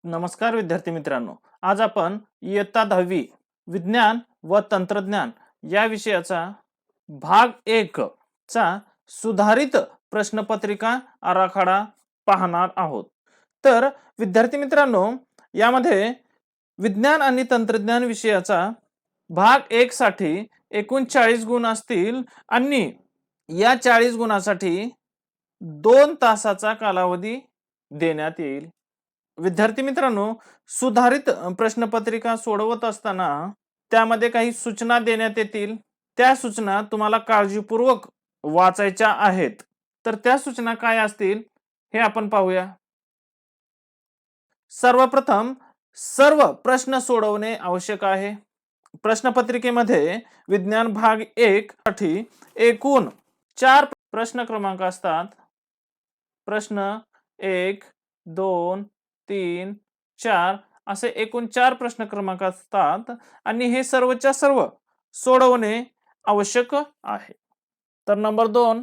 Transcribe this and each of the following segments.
नमस्कार विद्यार्थी मित्रांनो, आज आपण इयत्ता 10वी विज्ञान व तंत्रज्ञान या विषयाचा भाग 1 चा सुधारित प्रश्नपत्रिका आराखडा पाहणार आहोत. तर विद्यार्थी मित्रांनो, यामध्ये विज्ञान आणि तंत्रज्ञान विषयाचा भाग 1 साठी एकूण 40 गुण असतील आणि या 40 गुणासाठी 2 तासाचा कालावधी देण्यात येईल. विद्यार्थी मित्रांनो, सुधारित प्रश्नपत्रिका सोडवत असताना त्यामध्ये काही सूचना देण्यात येतील. त्या सूचना तुम्हाला काळजीपूर्वक वाचायच्या आहेत. तर त्या सूचना काय असतील हे आपण पाहूया. सर्वप्रथम सर्व प्रश्न सोडवणे आवश्यक आहे. प्रश्नपत्रिकेमध्ये विज्ञान भाग 1 साठी एकूण 4 प्रश्न क्रमांक असतात. प्रश्न 1, 2, 3, 4 असे एकूण 4 प्रश्न क्रमांक असतात आणि हे सर्वच्या सर्व सोडवणे आवश्यक आहे. तर नंबर 2,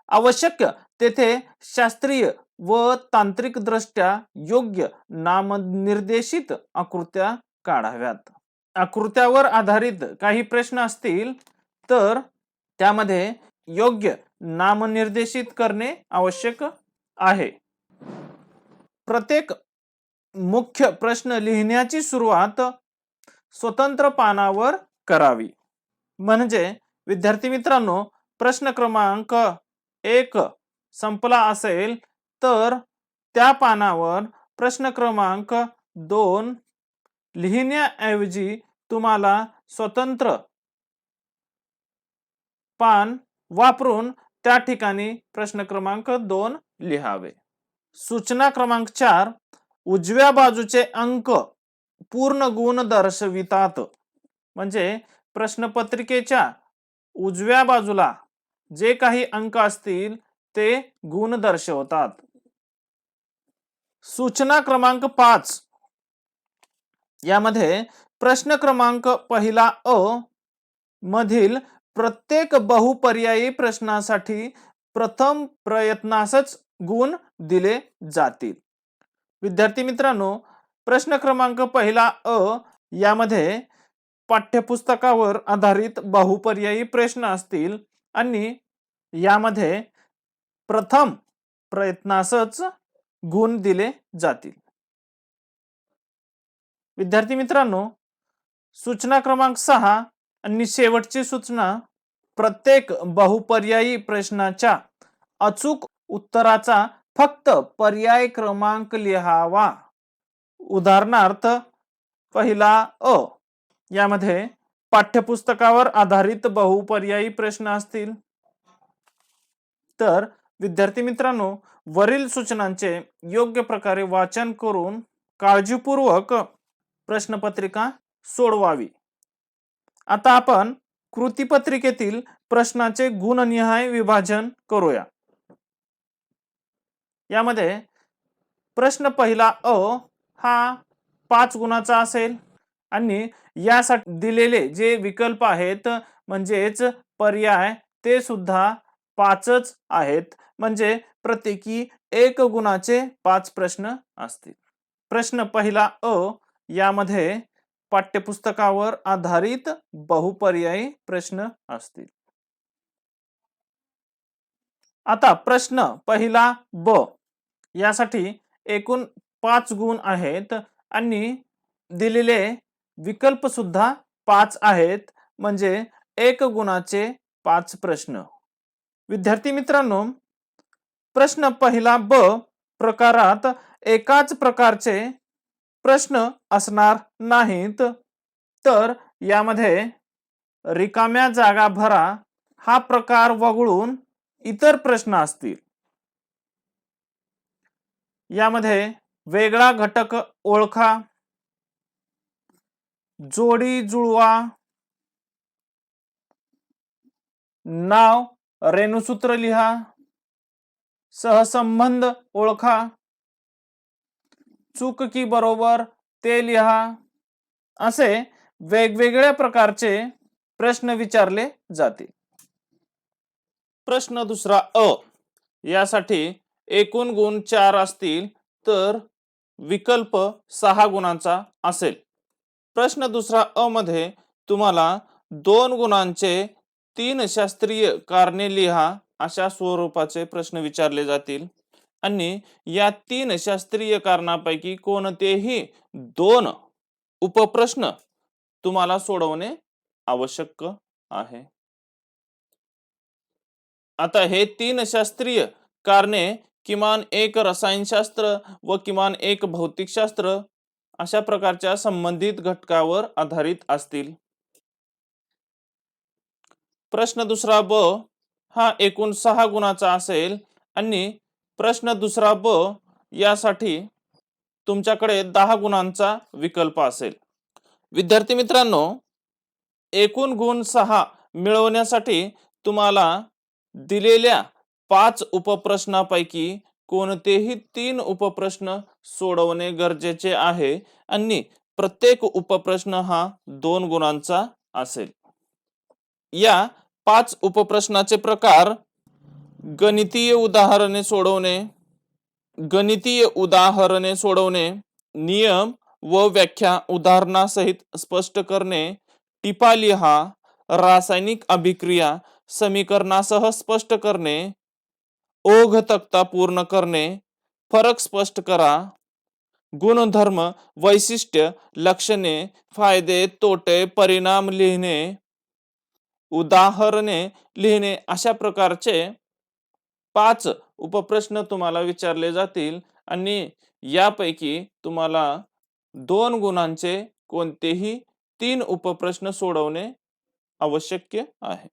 आवश्यक तेथे शास्त्रीय व तांत्रिक दृष्ट्या योग्य नामनिर्देशित आकृत्या काढाव्यात. आकृत्यावर आधारित काही प्रश्न असतील तर त्यामध्ये योग्य नामनिर्देशित करणे आवश्यक आहे. प्रत्येक मुख्य प्रश्न लिहिण्याची सुरुवात स्वतंत्र पानावर करावी. म्हणजे विद्यार्थी मित्रांनो, प्रश्न क्रमांक 1 संपला असेल तर त्या पानावर प्रश्न क्रमांक 2 लिहिण्याऐवजी तुम्हाला स्वतंत्र पान वापरून त्या ठिकाणी प्रश्न क्रमांक 2 लिहावे. सूचना क्रमांक 4, उजव्या बाजूचे अंक पूर्ण गुण दर्शवितात. म्हणजे प्रश्नपत्रिकेच्या उजव्या बाजूला जे काही अंक असतील ते गुण दर्शवतात. सूचना क्रमांक 5, यामध्ये प्रश्न क्रमांक पहिला अ मधील प्रत्येक बहुपर्यायी प्रश्नासाठी प्रथम प्रयत्नासच गुण दिले जातील. विद्यार्थी मित्रांनो, प्रश्न क्रमांक पहिला अ यामध्ये पाठ्यपुस्तकावर आधारित बहुपर्यायी प्रश्न असतील आणि यामध्ये प्रथम प्रयत्नासच गुण दिले जातील. विद्यार्थी मित्रांनो, सूचना क्रमांक 6 आणि शेवटची सूचना, प्रत्येक बहुपर्यायी प्रश्नाच्या अचूक उत्तराचा फक्त पर्याय क्रमांक लिहावा. उदाहरणार्थ पहिला अ यामध्ये पाठ्यपुस्तकावर आधारित बहुपर्यायी प्रश्न असतील तर विद्यार्थी मित्रांनो, वरील सूचनांचे योग्य प्रकारे वाचन करून काळजीपूर्वक प्रश्नपत्रिका सोडवावी. आता आपण कृतीपत्रिकेतील प्रश्नाचे गुणनिहाय विभाजन करूया. यामध्ये प्रश्न पहिला अ हा 5 गुणाचा असेल आणि यासाठी दिलेले जे विकल्प आहेत म्हणजेच पर्याय ते सुद्धा 5च आहेत. म्हणजे प्रत्येकी 1 गुणाचे 5 प्रश्न असतील. प्रश्न पहिला अ यामध्ये पाठ्यपुस्तकावर आधारित बहुपर्यायी प्रश्न असतील. आता प्रश्न पहिला ब यासाठी एकूण 5 गुण आहेत आणि दिलेले विकल्प सुद्धा 5 आहेत. म्हणजे 1 गुणाचे 5 प्रश्न. विद्यार्थी मित्रांनो, प्रश्न पहिला ब प्रकारात एकाच प्रकारचे प्रश्न असणार नाहीत. तर यामध्ये रिकाम्या जागा भरा हा प्रकार वगळून इतर प्रश्न असतील. यामध्ये वेगळा घटक ओळखा, जोडी जुळवा, नाव रेणुसूत्र लिहा, सहसंबंध ओळखा, चूक की बरोबर ते लिहा असे वेगवेगळ्या प्रकारचे प्रश्न विचारले जातील. प्रश्न दुसरा अ यासाठी एकूण गुण 4 असतील तर विकल्प 6 गुणांचा असेल. प्रश्न दुसरा अ मध्ये तुम्हाला 2 गुणांचे 3 शास्त्रीय कारणे लिहा अशा स्वरूपाचे प्रश्न विचारले जातील आणि या 3 शास्त्रीय कारणापैकी कोणतेही 2 उपप्रश्न तुम्हाला सोडवणे आवश्यक आहे. आता हे 3 शास्त्रीय कारणे किमान एक रसायनशास्त्र व किमान एक भौतिकशास्त्र अशा प्रकारच्या संबंधित घटकावर आधारित असतील. प्रश्न दुसरा ब हा एकूण 6 गुणाचा असेल आणि प्रश्न दुसरा ब यासाठी तुमच्याकडे 10 गुणांचा विकल्प असेल. विद्यार्थी मित्रांनो, एकूण गुण 6 मिळवण्यासाठी तुम्हाला दिलेल्या 5 उपप्रश्नापैकी कोणतेही 3 उपप्रश्न सोडवणे गरजेचे आहे आणि प्रत्येक उपप्रश्न हा 2 गुणांचा असेल. या 5 उपप्रश्नाचे प्रकार: गणितीय उदाहरणे सोडवणे, नियम व व्याख्या उदाहरणासहित स्पष्ट करणे, टिपा लिहा, रासायनिक अभिक्रिया समीकरणासह स्पष्ट करणे, ओघ तक्ता पूर्ण करणे, फरक स्पष्ट करा, गुणधर्म, वैशिष्ट्य, लक्षणे, फायदे, तोटे, परिणाम लिहिणे, उदाहरणे लिहिणे अशा प्रकारचे 5 उपप्रश्न तुम्हाला विचारले जातील आणि यापैकी तुम्हाला 2 गुणांचे कोणतेही 3 उपप्रश्न सोडवणे आवश्यक आहे.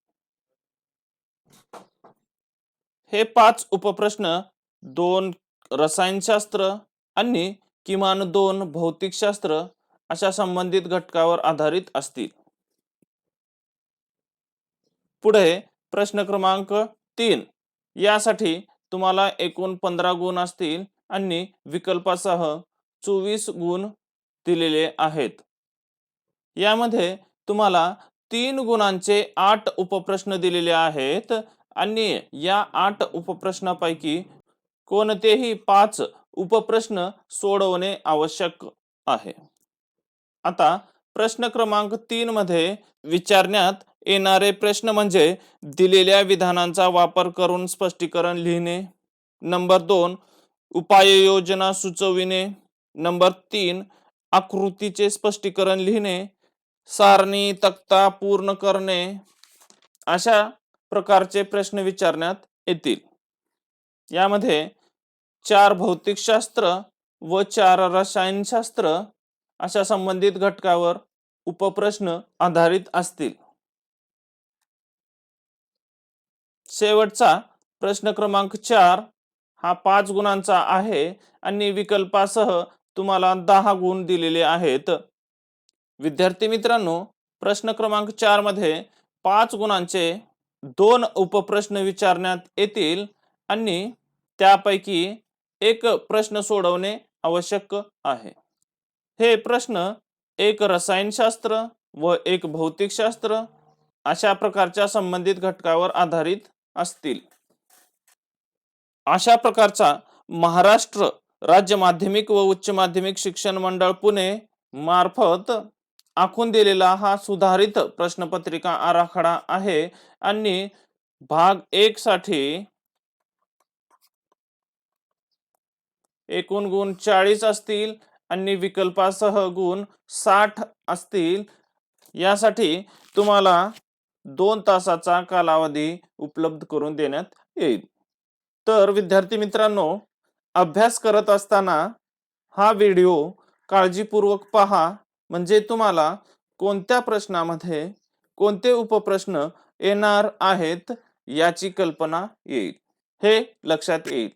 हे 5 उपप्रश्न 2 रसायनशास्त्र आणि किमान 2 भौतिकशास्त्र अशा संबंधित घटकावर आधारित असतील. पुढे प्रश्न क्रमांक 3 यासाठी तुम्हाला एकूण 15 गुण असतील आणि विकल्पासह 24 गुण दिलेले आहेत. यामध्ये तुम्हाला 3 गुणांचे 8 उपप्रश्न दिलेले आहेत आणि या 8 उपप्रश्नापैकी कोणतेही 5 उपप्रश्न सोडवणे आवश्यक आहे. आता प्रश्न क्रमांक 3 मध्ये विचारण्यात येणारे प्रश्न म्हणजे दिलेल्या विधानांचा वापर करून स्पष्टीकरण लिहिणे, नंबर 2 उपाययोजना सुचविणे, नंबर 3 आकृतीचे स्पष्टीकरण लिहिणे, सारणी तक्ता पूर्ण करणे अशा प्रकारचे प्रश्न विचारण्यात येतील. यामध्ये 4 भौतिकशास्त्र व 4 रसायनशास्त्र अशा संबंधित घटकावर उपप्रश्न आधारित असतील. शेवटचा प्रश्न क्रमांक 4 हा 5 गुणांचा आहे आणि विकल्पासह तुम्हाला 10 गुण दिलेले आहेत. विद्यार्थी मित्रांनो, प्रश्न क्रमांक 4 मध्ये 5 गुणांचे 2 उपप्रश्न विचारण्यात येतील आणि त्यापैकी एक प्रश्न सोडवणे आवश्यक आहे. हे प्रश्न एक रसायनशास्त्र व एक भौतिकशास्त्र अशा प्रकारच्या संबंधित घटकावर आधारित असतील. अशा प्रकारचा महाराष्ट्र राज्य माध्यमिक व उच्च माध्यमिक शिक्षण मंडळ पुणे मार्फत आखून दिलेला हा सुधारित प्रश्नपत्रिका आराखडा आहे आणि भाग 1 साठी एकूण गुण 40 असतील आणि विकल्पासह गुण 60 असतील. यासाठी तुम्हाला 2 तासाचा कालावधी उपलब्ध करून देण्यात येईल. तर विद्यार्थी मित्रांनो, अभ्यास करत असताना हा व्हिडिओ काळजीपूर्वक पहा, म्हणजे तुम्हाला कोणत्या प्रश्नामध्ये कोणते उपप्रश्न येणार आहेत याची कल्पना येईल, हे लक्षात येईल.